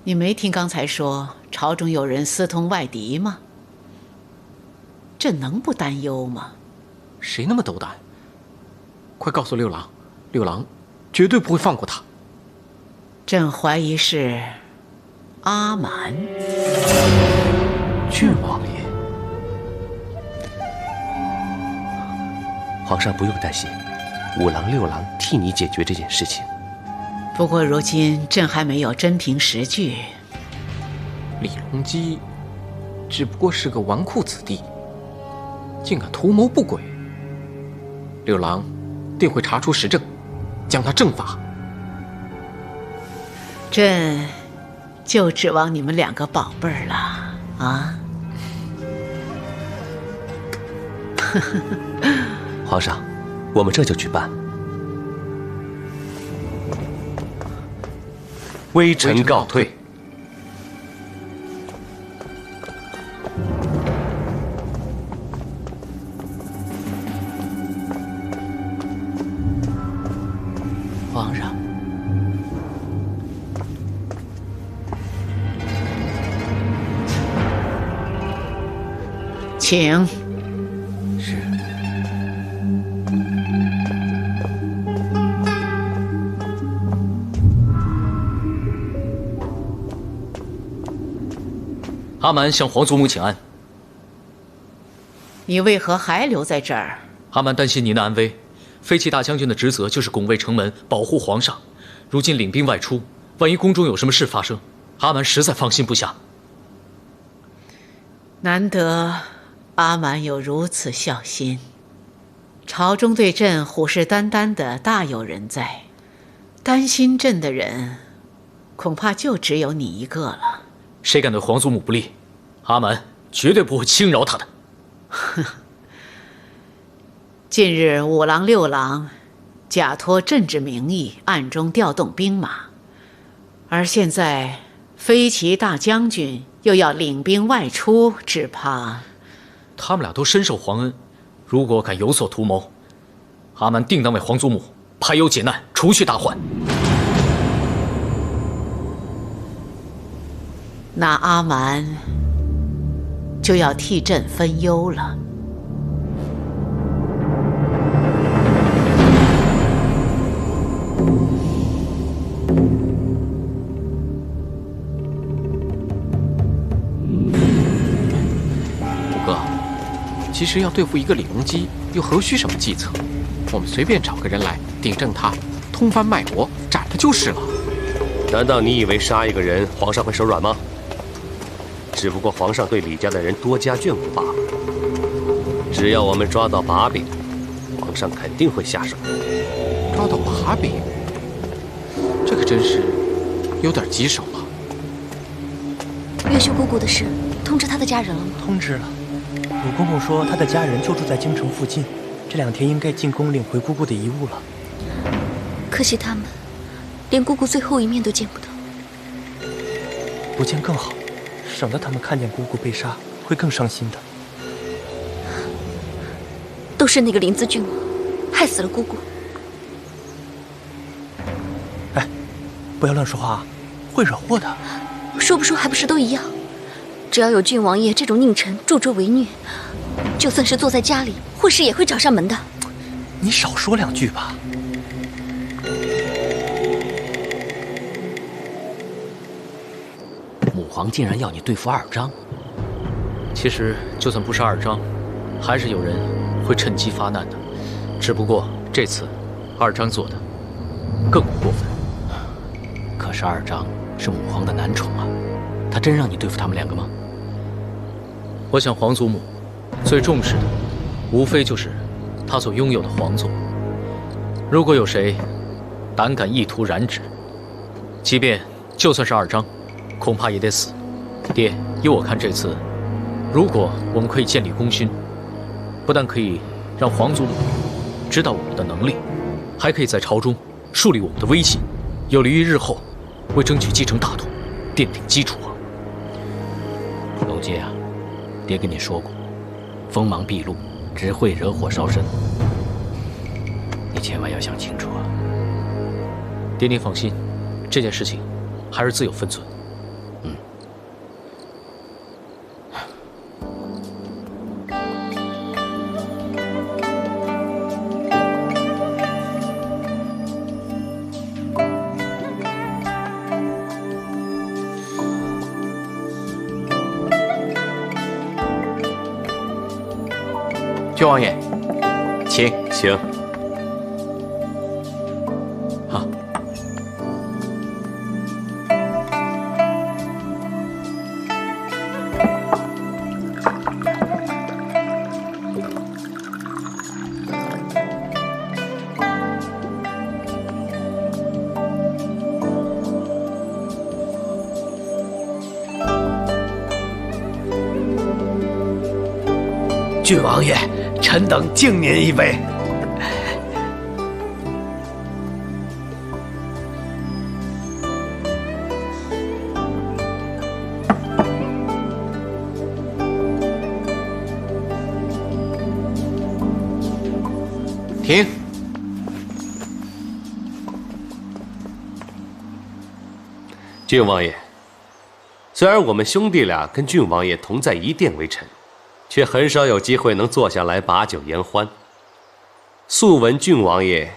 你没听刚才说朝中有人私通外敌吗？朕能不担忧吗？谁那么斗胆？快告诉六郎，六郎绝对不会放过他。朕怀疑是阿瞒。郡王爷，皇上不用担心，五郎六郎替你解决这件事情。不过如今朕还没有真凭实据。李隆基只不过是个纨绔子弟，竟敢图谋不轨。六郎定会查出实证，将他正法。朕就指望你们两个宝贝儿了啊！皇上，我们这就去办。微臣告退。皇上，请。是。阿瞒向皇祖母请安。你为何还留在这儿？阿瞒担心您的安危。飞骑大将军的职责就是拱卫城门，保护皇上。如今领兵外出，万一宫中有什么事发生，阿瞒实在放心不下。难得阿瞒有如此孝心，朝中对朕虎视眈眈的大有人在，担心朕的人，恐怕就只有你一个了。谁敢对皇祖母不利，阿瞒绝对不会轻饶他的。近日五郎六郎假托朕之名义暗中调动兵马，而现在飞骑大将军又要领兵外出，只怕他们俩都深受皇恩，如果敢有所图谋，阿瞒定当为皇祖母排忧解难，除去大患。那阿瞒就要替朕分忧了。五哥，其实要对付一个李隆基，又何须什么计策？我们随便找个人来顶正他，通番脉搏，斩他就是了。难道你以为杀一个人，皇上会手软吗？只不过皇上对李家的人多加眷顾罢了。只要我们抓到把柄，皇上肯定会下手。抓到把柄，这可真是有点棘手了。月秀姑姑的事，通知她的家人了吗？通知了。鲁公公说他的家人就住在京城附近，这2天应该进宫领回姑姑的遗物了。可惜他们连姑姑最后一面都见不到。不见更好，省得他们看见姑姑被杀，会更伤心的。都是那个林子郡王害死了姑姑。哎，不要乱说话啊，会惹祸的。说不说还不是都一样？只要有郡王爷这种佞臣助纣为虐，就算是坐在家里，祸事也会找上门的。你少说2句吧。母皇竟然要你对付二张。其实就算不是二张，还是有人会趁机发难的。只不过这次二张做的更过分。可是二张是母皇的男宠啊，他真让你对付他们2个吗？我想皇祖母最重视的，无非就是他所拥有的皇座。如果有谁胆敢意图染指，即便就算是二张，恐怕也得死。爹，依我看，这次如果我们可以建立功勋，不但可以让皇祖母知道我们的能力，还可以在朝中树立我们的威信，有利于日后为争取继承大统奠定基础啊。龙阶啊，爹跟你说过，锋芒毕露只会惹火烧身，你千万要想清楚啊。爹，您放心，这件事情还是自有分寸。郡王爷，请。请。好。郡王爷，臣等敬您一杯。停。郡王爷，虽然我们兄弟俩跟郡王爷同在一殿为臣，却很少有机会能坐下来把酒言欢。素闻郡王爷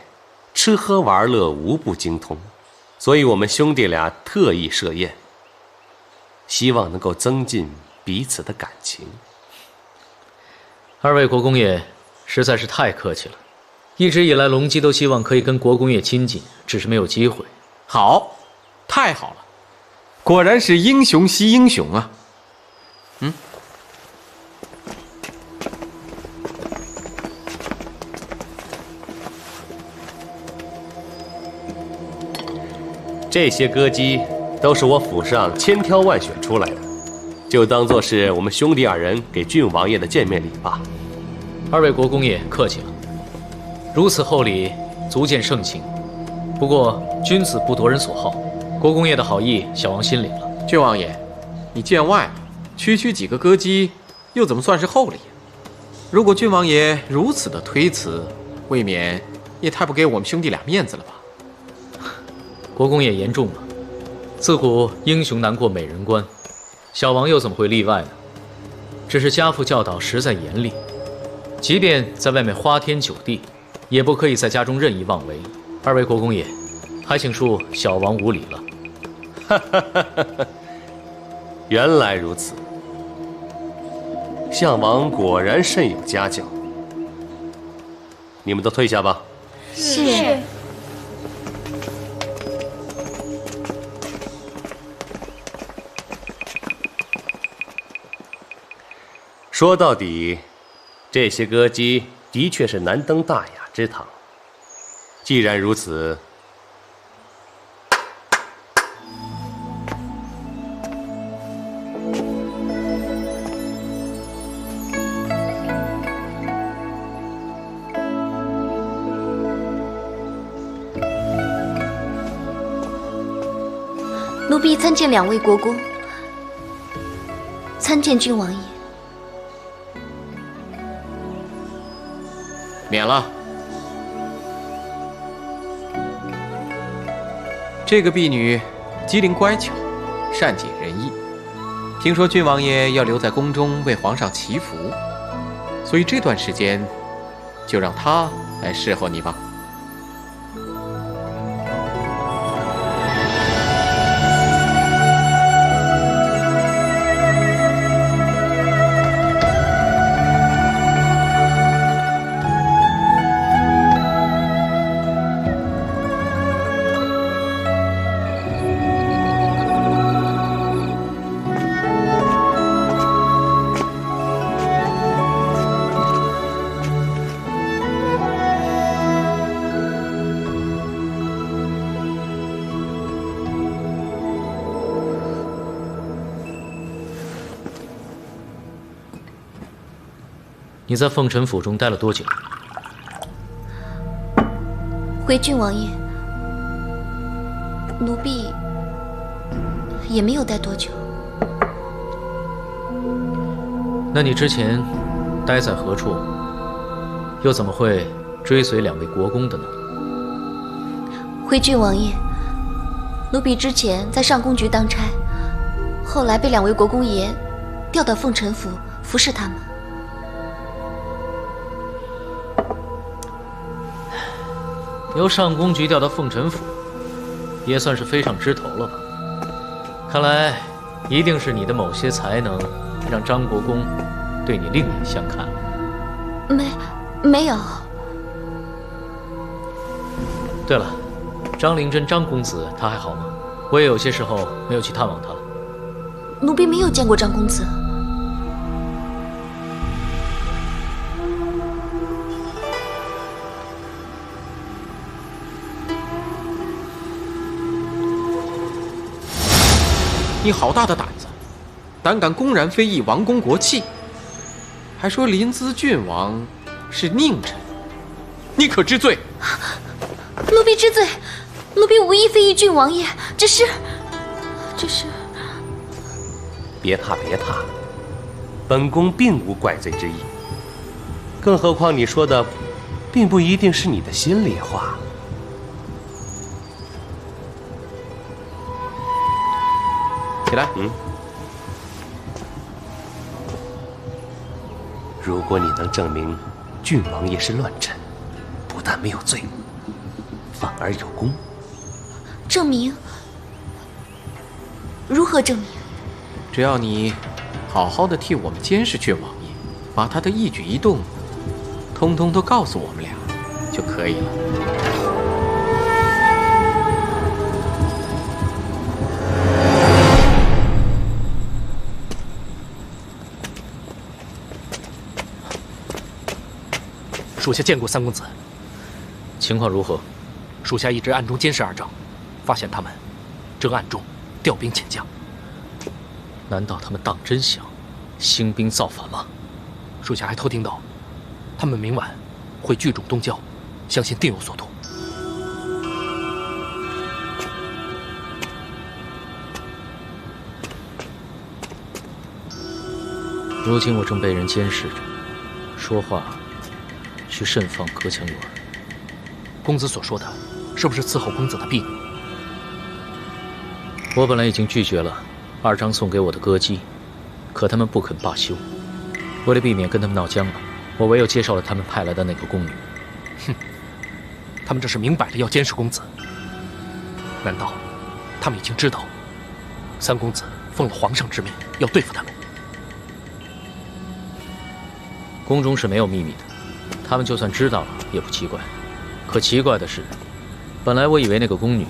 吃喝玩乐无不精通，所以我们兄弟俩特意设宴，希望能够增进彼此的感情。二位国公爷实在是太客气了。一直以来，龙姬都希望可以跟国公爷亲近，只是没有机会。好，太好了，果然是英雄惜英雄啊！这些歌姬都是我府上千挑万选出来的，就当做是我们兄弟二人给郡王爷的见面礼吧。二位国公爷客气了，如此厚礼，足见盛情。不过君子不夺人所好，国公爷的好意，小王心领了。郡王爷，你见外了，区区几个歌姬，又怎么算是厚礼？如果郡王爷如此的推辞，未免也太不给我们兄弟俩面子了吧？国公爷言重了，自古英雄难过美人关，小王又怎么会例外呢？只是家父教导实在严厉，即便在外面花天酒地，也不可以在家中任意妄为。二位国公爷，还请恕小王无礼了。原来如此，项王果然甚有家教。你们都退下吧。是。说到底，这些歌姬的确是难登大雅之堂。既然如此，奴婢参见两位国公，参见郡王爷。免了。这个婢女机灵乖巧，善解人意。听说郡王爷要留在宫中为皇上祈福，所以这段时间就让她来侍候你吧。你在凤臣府中待了多久？回郡王爷，奴婢也没有待多久。那你之前待在何处？又怎么会追随两位国公的呢？回郡王爷，奴婢之前在上宫局当差，后来被两位国公爷调到凤臣府服侍他们。由上宫局调到凤臣府，也算是飞上枝头了吧？看来，一定是你的某些才能，让张国公对你另眼相看了。没有。对了，张灵珍张公子他还好吗？我也有些时候没有去探望他了。奴婢没有见过张公子。你好大的胆子，胆敢公然非议王公国戚，还说临淄郡王是佞臣，你可知罪？奴婢知罪，奴婢无意非议郡王爷，只是……别怕，别怕，本宫并无怪罪之意。更何况你说的，并不一定是你的心里话。起来。如果你能证明郡王爷是乱臣，不但没有罪，反而有功。证明？如何证明？只要你好好的替我们监视郡王爷，把他的一举一动，通通都告诉我们俩就可以了。属下见过三公子，情况如何？属下一直暗中监视二张，发现他们正暗中调兵遣将。难道他们当真想兴兵造反吗？属下还偷听到，他们明晚会聚众东郊，相信定有所图。如今我正被人监视着，说话需慎放，隔墙有耳。公子所说的，是不是伺候公子的婢女？我本来已经拒绝了二张送给我的歌姬，可他们不肯罢休。为了避免跟他们闹僵了，我唯有介绍了他们派来的那个宫女。哼，他们这是明摆着要监视公子。难道他们已经知道三公子奉了皇上之命要对付他们？宫中是没有秘密的，他们就算知道了也不奇怪。可奇怪的是，本来我以为那个宫女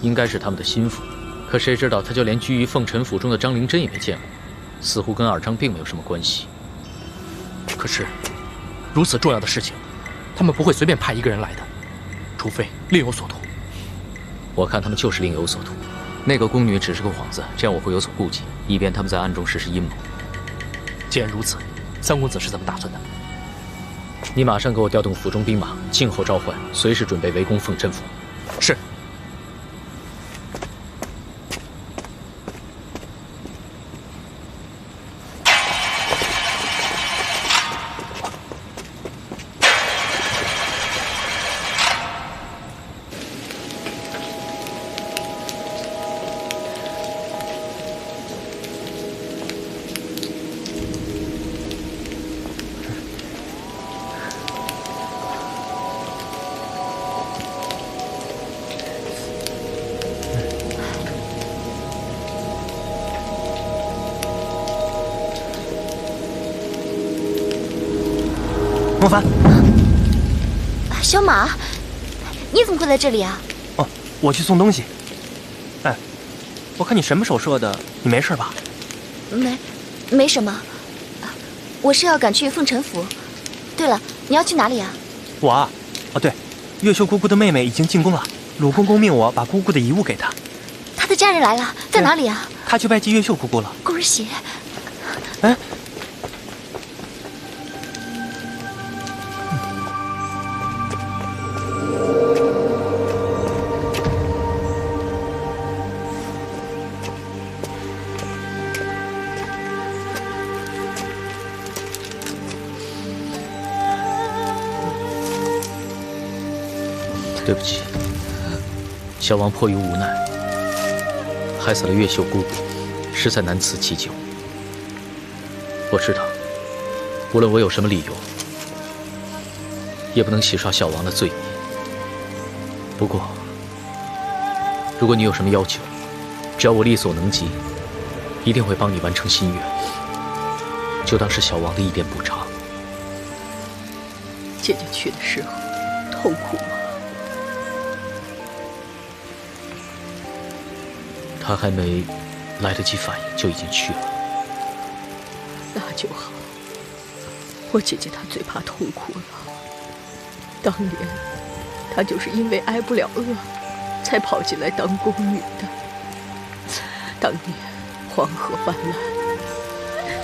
应该是他们的心腹，可谁知道她就连居于凤臣府中的张灵珍也没见过，似乎跟二张并没有什么关系。可是，如此重要的事情，他们不会随便派一个人来的，除非另有所图。我看他们就是另有所图。那个宫女只是个幌子，这样我会有所顾忌，以便他们在暗中实施阴谋。既然如此，三公子是怎么打算的？你马上给我调动府中兵马，静候召唤，随时准备围攻凤臣府。是。莫凡，小马，你怎么会在这里啊？哦，我去送东西。哎，我看你神不守舍的，你没事吧？没什么。我是要赶去凤臣府。对了，你要去哪里啊？我啊，哦对，月秀姑姑的妹妹已经进宫了，鲁公公命我把姑姑的遗物给她。她的家人来了，在哪里啊？她去拜祭月秀姑姑了。恭喜！哎。对不起，小王迫于无奈，害死了月秀姑姑，实在难辞其咎。我知道，无论我有什么理由，也不能洗刷小王的罪孽。不过，如果你有什么要求，只要我力所能及，一定会帮你完成心愿，就当是小王的一点补偿。姐姐去的时候痛苦吗？她还没来得及反应，就已经去了。那就好。我姐姐她最怕痛苦了。当年她就是因为挨不了饿，才跑进来当宫女的。当年黄河泛滥，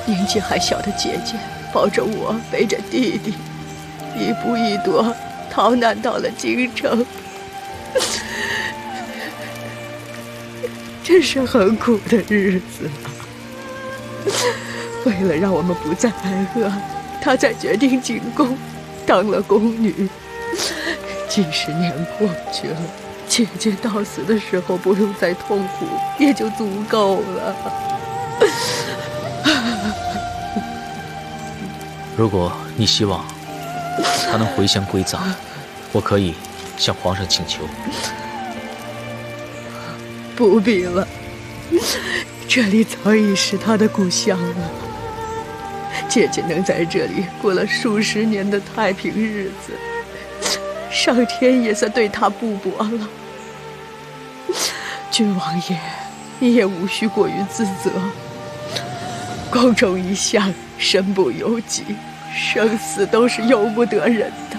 年纪还小的姐姐抱着我，背着弟弟，一步一跺逃难到了京城。真是很苦的日子啊！为了让我们不再挨饿，她才决定进宫，当了宫女。几十年过去了，姐姐到死的时候不用再痛苦，也就足够了。如果你希望她能回乡归葬，我可以向皇上请求。不必了，这里早已是她的故乡了。姐姐能在这里过了数十年的太平日子，上天也算对她不薄了。郡王爷，你也无需过于自责。宫中一向身不由己，生死都是由不得人的。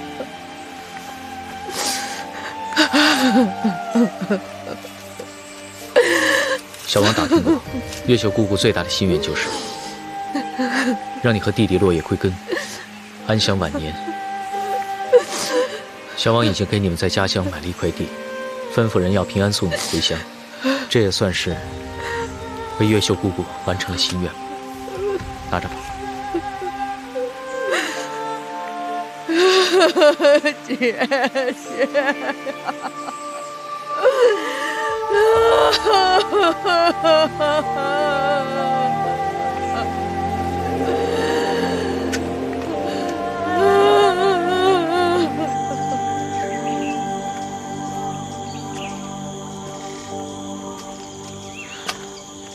小王打听过，月秀姑姑最大的心愿就是让你和弟弟落叶归根，安享晚年。小王已经给你们在家乡买了一块地，吩咐人要平安送你回乡，这也算是为月秀姑姑完成了心愿。拿着吧。姐姐。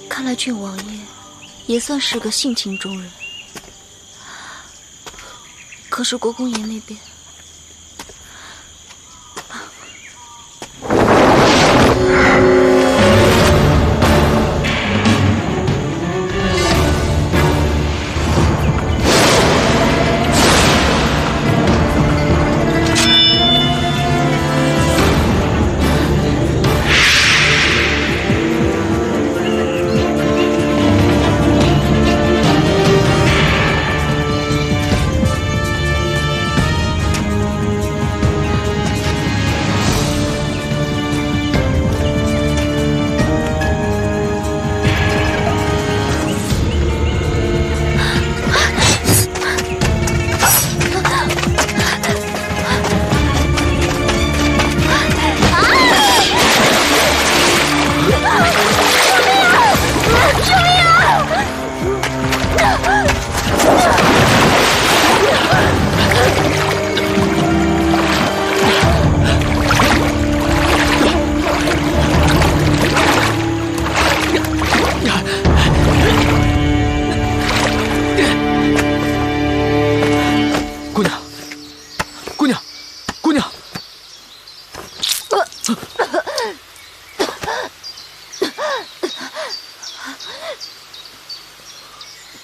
看来郡王爷也算是个性情中人，可是国公爷那边……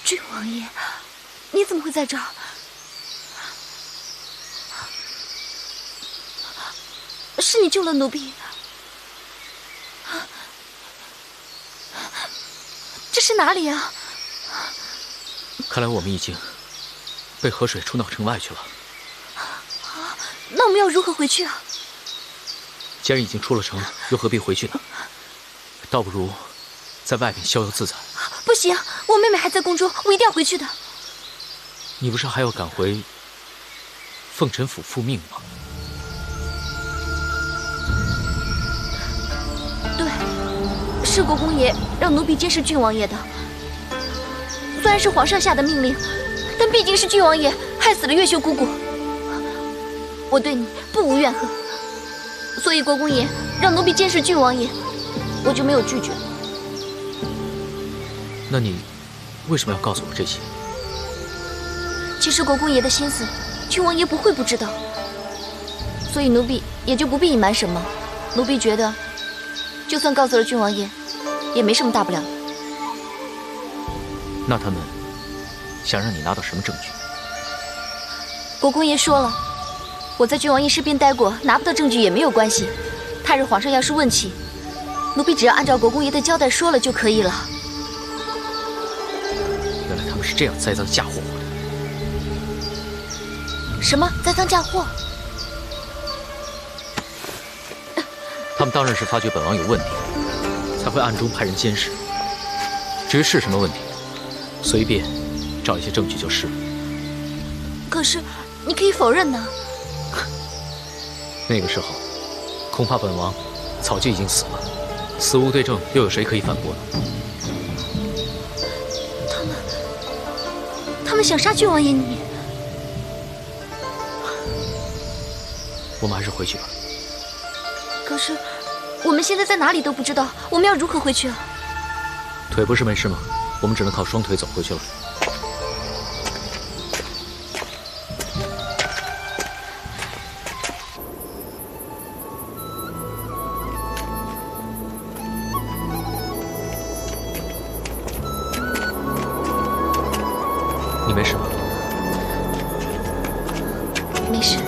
郡王爷，你怎么会在这儿？是你救了奴婢？这是哪里啊？看来我们已经被河水冲到城外去了。那我们要如何回去啊？既然已经出了城，又何必回去呢？倒不如在外面逍遥自在。不行，我妹妹还在宫中，我一定要回去的。你不是还要赶回凤臣府复命吗？对，是国公爷让奴婢监视郡王爷的。虽然是皇上下的命令，但毕竟是郡王爷害死了月秀姑姑。我对你不无怨恨，所以国公爷让奴婢监视郡王爷，我就没有拒绝。那你为什么要告诉我这些？其实国公爷的心思郡王爷不会不知道，所以奴婢也就不必隐瞒什么。奴婢觉得，就算告诉了郡王爷，也没什么大不了的。那他们想让你拿到什么证据？国公爷说了，我在郡王爷身边待过，拿不到证据也没有关系。他日皇上要是问起，奴婢只要按照国公爷的交代说了就可以了。原来他们是这样栽赃嫁祸我的。什么栽赃嫁祸？他们当然是发觉本王有问题，才会暗中派人监视。至于是什么问题，随便找一些证据就是了。可是你可以否认呢。那个时候，恐怕本王早就已经死了，死无对证，又有谁可以反驳呢？他们想杀郡王爷你。我们还是回去吧。可是我们现在在哪里都不知道，我们要如何回去啊？腿不是没事吗？我们只能靠双腿走回去了。你没事吧？没事。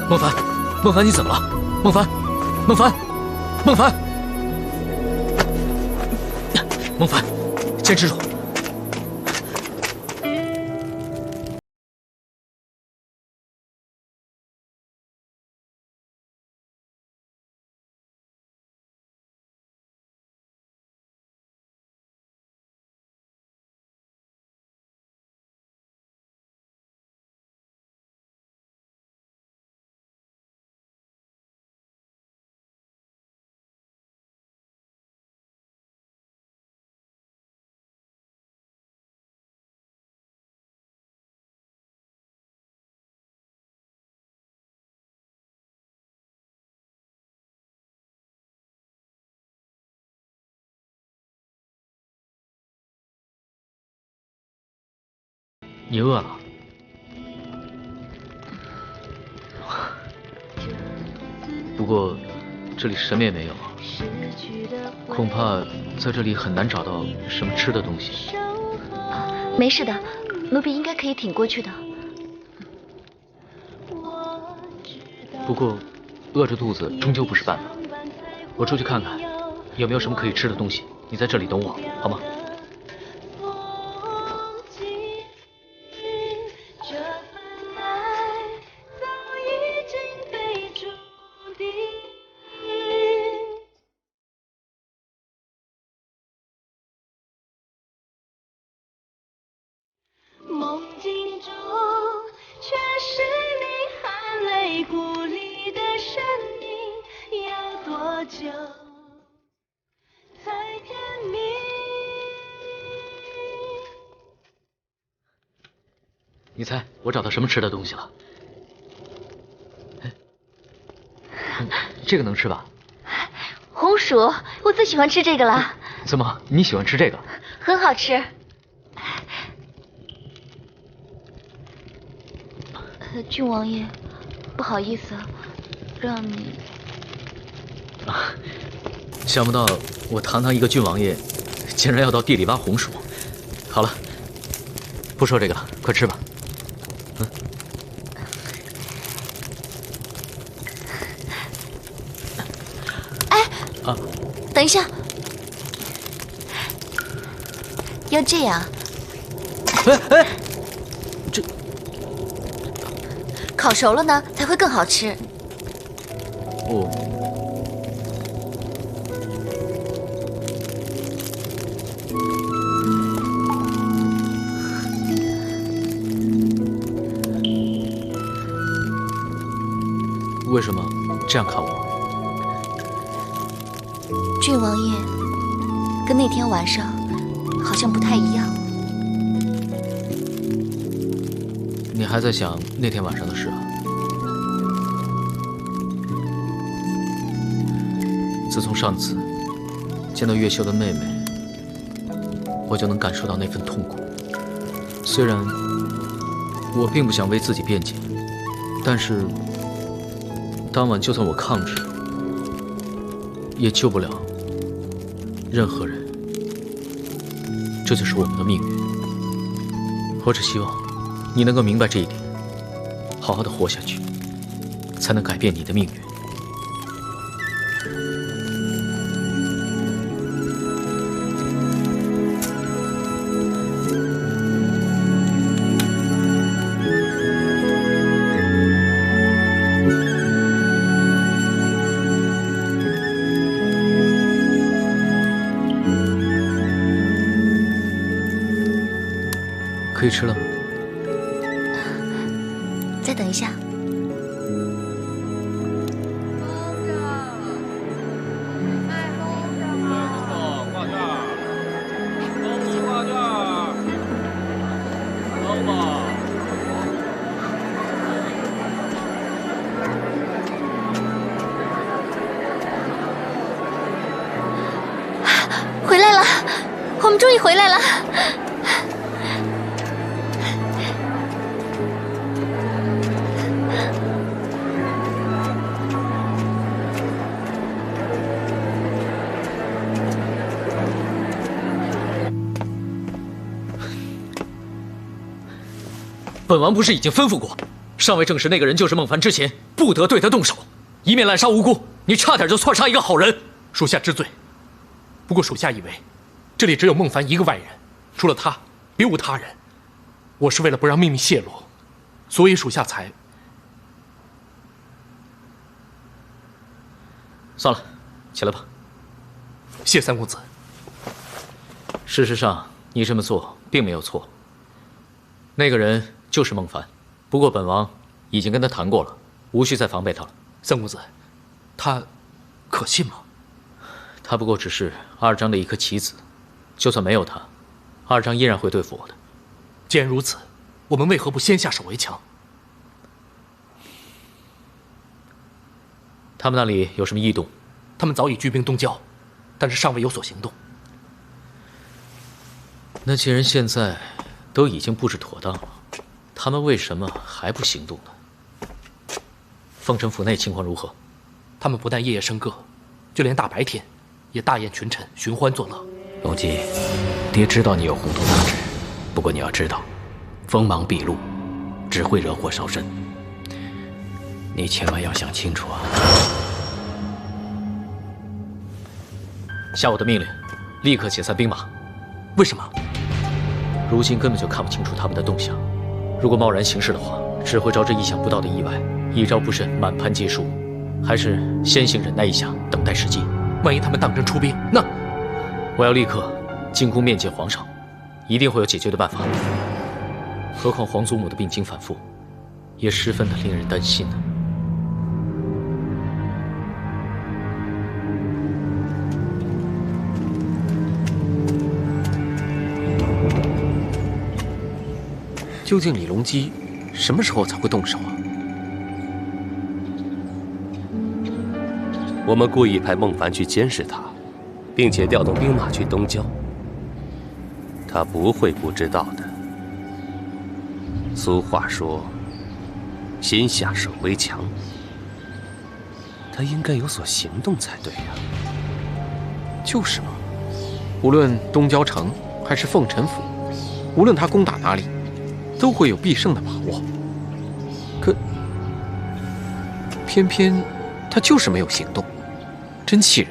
孟凡，孟凡，你怎么了？孟凡，孟凡，孟凡，孟凡，坚持住！你饿了？不过这里什么也没有，恐怕在这里很难找到什么吃的东西。没事的，奴婢应该可以挺过去的。不过饿着肚子终究不是办法，我出去看看有没有什么可以吃的东西。你在这里等我，好吗？梦境中，却是你含泪鼓励的声音，要多久才甜蜜？你猜我找到什么吃的东西了？这个能吃吧？红薯，我最喜欢吃这个了。怎么，你喜欢吃这个？很好吃。郡王爷，不好意思，让你……想不到我堂堂一个郡王爷，竟然要到地里挖红薯。好了，不说这个了，快吃吧。哎，啊，等一下，要这样。哎，这烤熟了呢，才会更好吃。哦。为什么这样看我？郡王爷跟那天晚上好像不太一样。还在想那天晚上的事啊？自从上次见到月秀的妹妹，我就能感受到那份痛苦。虽然我并不想为自己辩解，但是当晚就算我抗旨，也救不了任何人。这就是我们的命运。我只希望你能够明白这一点，好好的活下去，才能改变你的命运。可以吃了吗？再等一下。回来了，我们终于回来了。本王不是已经吩咐过，尚未证实那个人就是孟凡之前，不得对他动手，以免滥杀无辜。你差点就错杀一个好人。属下知罪。不过属下以为，这里只有孟凡一个外人，除了他，别无他人。我是为了不让秘密泄露，所以属下才……算了，起来吧。谢三公子。事实上，你这么做并没有错。那个人就是孟凡，不过本王已经跟他谈过了，无需再防备他了。三公子，他可信吗？他不过只是二张的一颗棋子，就算没有他，二张依然会对付我的。既然如此，我们为何不先下手为强？他们那里有什么异动？他们早已聚兵东郊，但是尚未有所行动。那既然现在都已经布置妥当了，他们为什么还不行动呢？凤城府内情况如何？他们不但夜夜笙歌，就连大白天也大宴群臣，寻欢作乐。龙基，爹知道你有宏图大志，不过你要知道，锋芒毕露，只会惹祸烧身。你千万要想清楚啊！下我的命令，立刻解散兵马。为什么？如今根本就看不清楚他们的动向，如果贸然行事的话，只会招致意想不到的意外，一招不慎，满盘皆输。还是先行忍耐一下，等待时机。万一他们当真出兵，那我要立刻进宫面见皇上，一定会有解决的办法。何况皇祖母的病情反复，也十分的令人担心呢。究竟李隆基什么时候才会动手啊？我们故意派孟凡去监视他，并且调动兵马去东郊。他不会不知道的。俗话说，先下手为强。他应该有所行动才对呀。就是嘛，无论东郊城还是凤臣府，无论他攻打哪里，都会有必胜的把握。可偏偏他就是没有行动，真气人。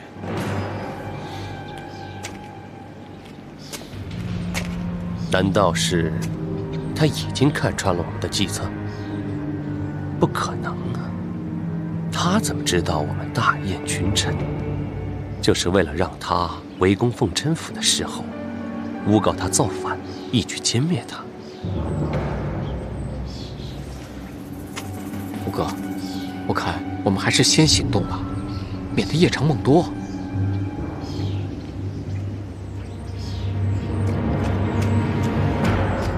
难道是他已经看穿了我们的计策？不可能啊！他怎么知道我们大宴群臣，就是为了让他围攻凤臣府的时候，诬告他造反，一举歼灭他？胡哥，我看我们还是先行动吧，免得夜长梦多。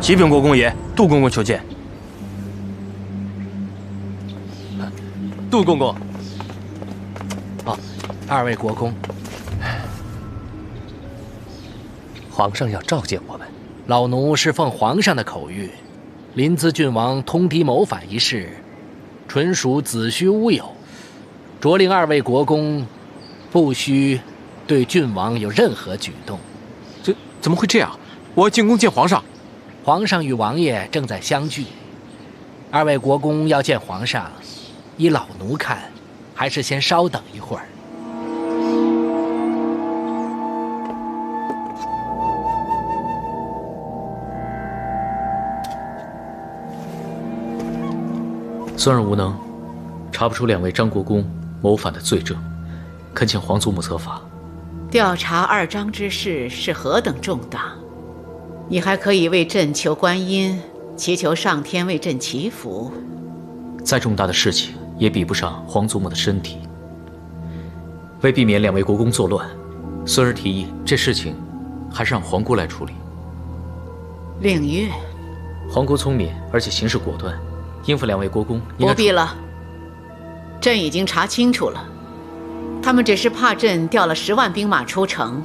启禀国公爷，杜公公求见。陆公公。哦，二位国公，皇上要召见我们。老奴是奉皇上的口谕，临淄郡王通敌谋反一事，纯属子虚乌有，着令二位国公不须对郡王有任何举动。这怎么会这样？我要进宫见皇上。皇上与王爷正在相聚，二位国公要见皇上，依老奴看，还是先稍等一会儿。孙儿无能，查不出2位张国公谋反的罪证，恳请皇祖母责罚。调查二张之事是何等重大，你还可以为朕求观音，祈求上天为朕祈福。再重大的事情，也比不上皇祖母的身体。为避免2位国公作乱，孙儿提议这事情还是让皇姑来处理。令月，皇姑聪明，而且行事果断，应付2位国公应该。不必了，朕已经查清楚了，他们只是怕朕调了10万兵马出城，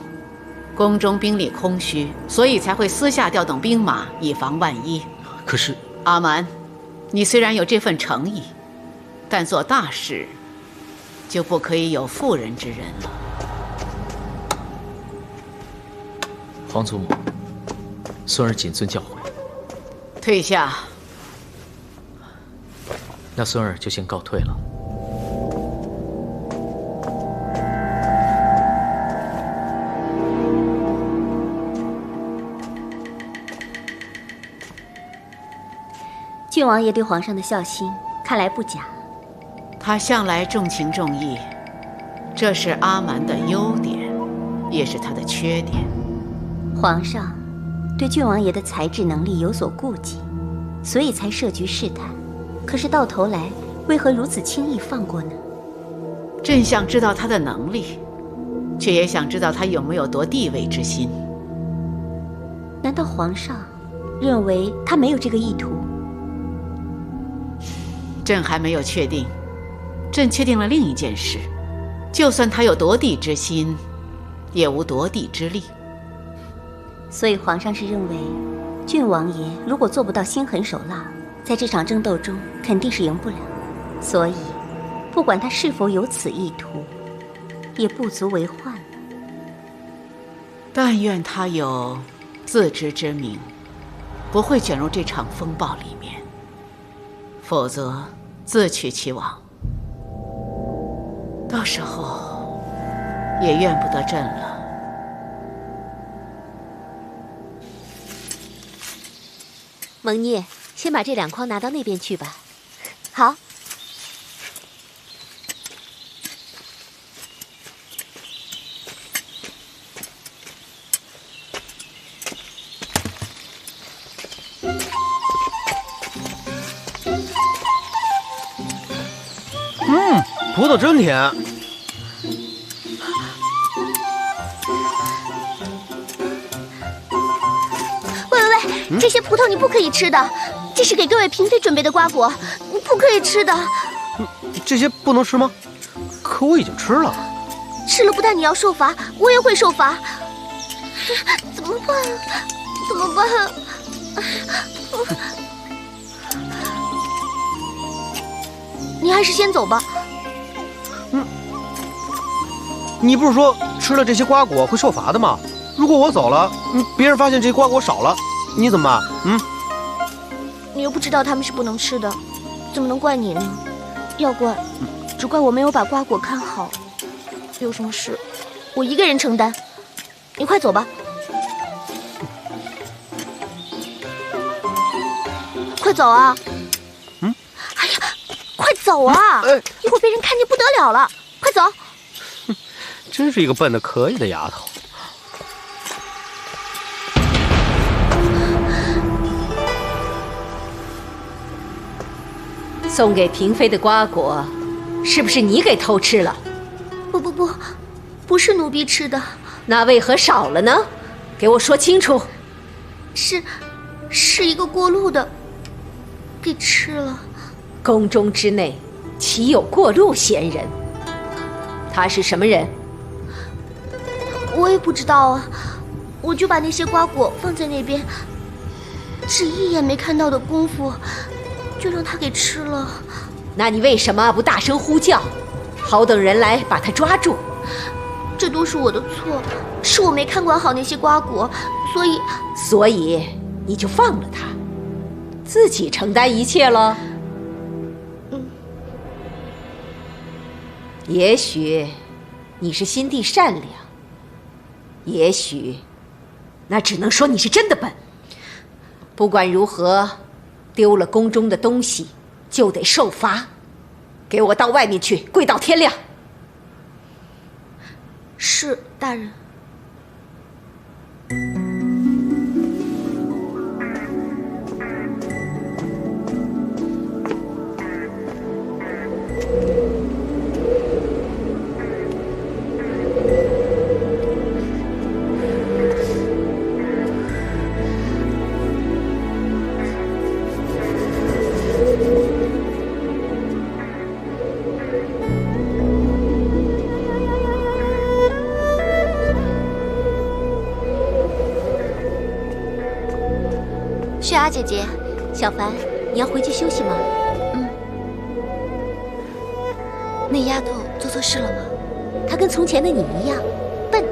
宫中兵力空虚，所以才会私下调动兵马，以防万一。可是阿蛮，你虽然有这份诚意，但做大事就不可以有妇人之仁了。皇祖母，孙儿谨遵教诲。退下。那孙儿就先告退了。郡王爷对皇上的孝心看来不假。他向来重情重义，这是阿蛮的优点，也是他的缺点。皇上对郡王爷的才智能力有所顾忌，所以才设局试探。可是到头来，为何如此轻易放过呢？朕想知道他的能力，却也想知道他有没有夺帝位之心。难道皇上认为他没有这个意图？朕还没有确定。朕确定了另一件事，就算他有夺帝之心，也无夺帝之力。所以皇上是认为，郡王爷如果做不到心狠手辣，在这场争斗中肯定是赢不了。所以，不管他是否有此意图，也不足为患。但愿他有自知之明，不会卷入这场风暴里面，否则自取其亡。到时候也怨不得朕了。蒙聂，先把这2筐拿到那边去吧。好。葡萄真甜。喂，这些葡萄你不可以吃的，这是给各位嫔妃准备的瓜果，你不可以吃的。这些不能吃吗？可我已经吃了。吃了不但你要受罚，我也会受罚。怎么办？怎么办？你还是先走吧。你不是说吃了这些瓜果会受罚的吗？如果我走了，别人发现这些瓜果少了，你怎么办？你又不知道他们是不能吃的，怎么能怪你呢？要怪，只怪我没有把瓜果看好。有什么事，我一个人承担。你快走吧。快走啊！哎呀，快走啊！一会儿被人看见不得了了。快走！真是一个笨得可以的丫头。送给嫔妃的瓜果，是不是你给偷吃了？不是奴婢吃的。那为何少了呢？给我说清楚。是一个过路的，给吃了。宫中之内，岂有过路闲人？他是什么人？我也不知道啊，我就把那些瓜果放在那边，只一眼没看到的功夫，就让他给吃了。那你为什么不大声呼叫，好等人来把他抓住？这都是我的错，是我没看管好那些瓜果，所以你就放了他，自己承担一切了。也许你是心地善良，也许那只能说你是真的笨。不管如何，丢了宫中的东西就得受罚。给我到外面去，跪到天亮。是，大人。雪儿姐姐，小凡，你要回去休息吗？那丫头做错事了吗？她跟从前的你一样笨。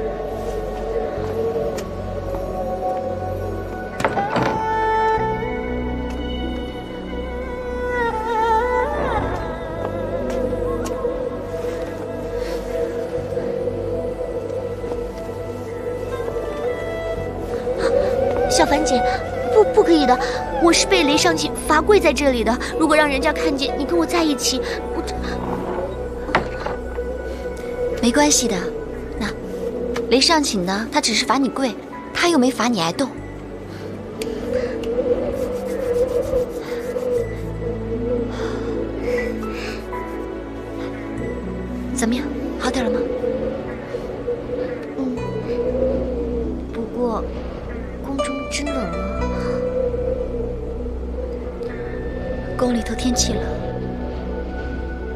小凡姐，不可以的，我是被雷上寝罚跪在这里的。如果让人家看见你跟我在一起，没关系的。那雷上寝呢？他只是罚你跪，他又没罚你挨斗。怎么样，好点了吗？不过宫中真冷啊。宫里头天气冷，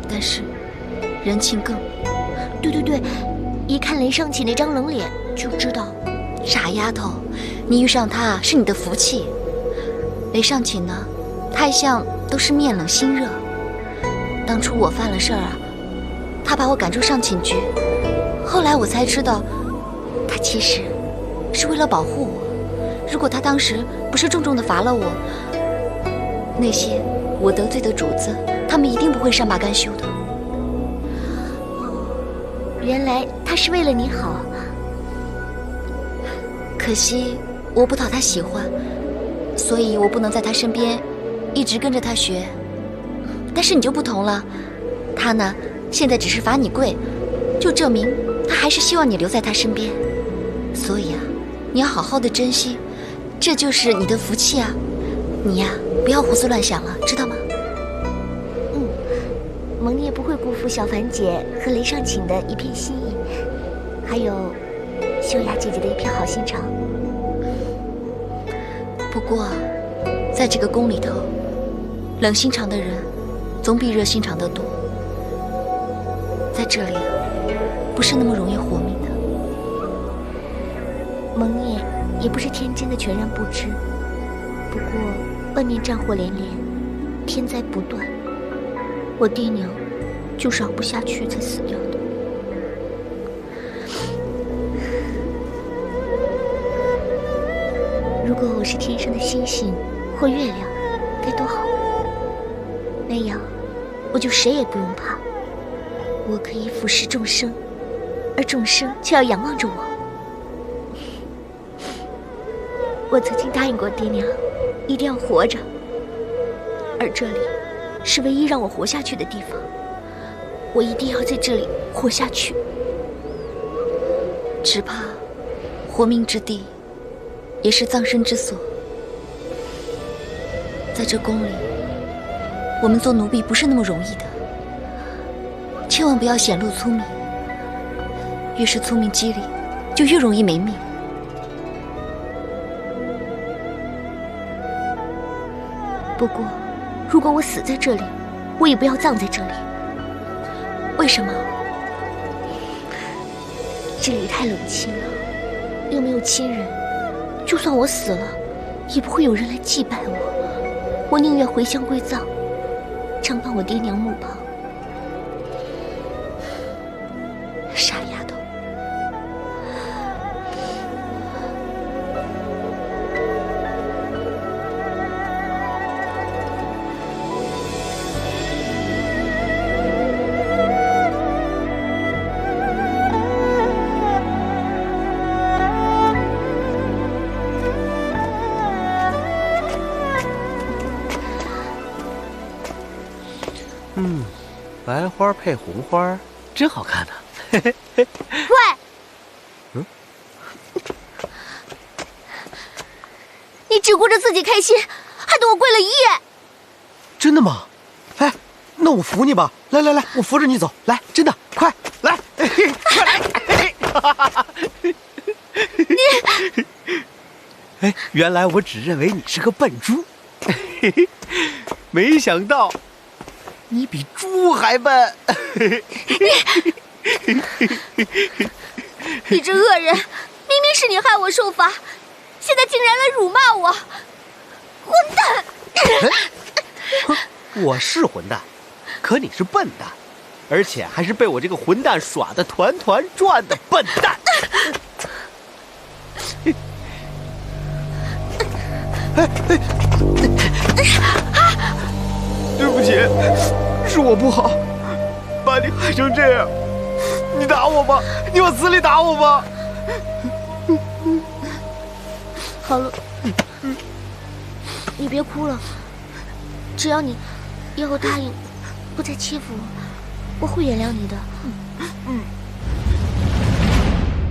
但是人情更。对，一看雷上寝那张冷脸就知道。傻丫头，你遇上他是你的福气。雷上寝呢，他一向都是面冷心热。当初我犯了事儿啊，他把我赶出上寝局，后来我才知道，他其实是为了保护我。如果他当时不是重重的罚了我，那些我得罪的主子，他们一定不会善罢甘休的。原来他是为了你好，可惜我不讨他喜欢，所以我不能在他身边一直跟着他学。但是你就不同了，他呢，现在只是罚你跪，就证明他还是希望你留在他身边。所以啊，你要好好的珍惜，这就是你的福气啊！你呀，不要胡思乱想了，知道吗？蒙念不会辜负小凡姐和雷上寝的一片心意，还有秀雅姐姐的一片好心肠。不过，在这个宫里头，冷心肠的人总比热心肠的多。在这里，不是那么容易活命的。蒙念也不是天真的全然不知，不过外面战火连连，天灾不断。我爹娘就是熬不下去才死掉的。如果我是天上的星星或月亮，该多好！那样，我就谁也不用怕，我可以俯视众生，而众生却要仰望着我。我曾经答应过爹娘，一定要活着，而这里是唯一让我活下去的地方，我一定要在这里活下去。只怕活命之地也是葬身之所。在这宫里，我们做奴婢不是那么容易的，千万不要显露聪明，越是聪明机灵，就越容易没命。不过如果我死在这里，我也不要葬在这里，为什么？这里太冷清了，又没有亲人，就算我死了，也不会有人来祭拜我。我宁愿回乡归葬，常伴我爹娘墓旁。傻丫头。白花配红花，真好看呢。喂，你只顾着自己开心，害得我跪了一夜。真的吗？哎，那我扶你吧。来来来，我扶着你走。来，真的，快来，快来！你，哎，原来我只认为你是个笨猪，没想到你比猪还笨。你这恶人，明明是你害我受罚，现在竟然来辱骂我，混蛋！我是混蛋，可你是笨蛋，而且还是被我这个混蛋耍得团团转的笨蛋。对不起，是我不好，把你害成这样。你打我吧，你往死里打我吧。好了，你别哭了，只要你以后答应不再欺负我，我会原谅你的。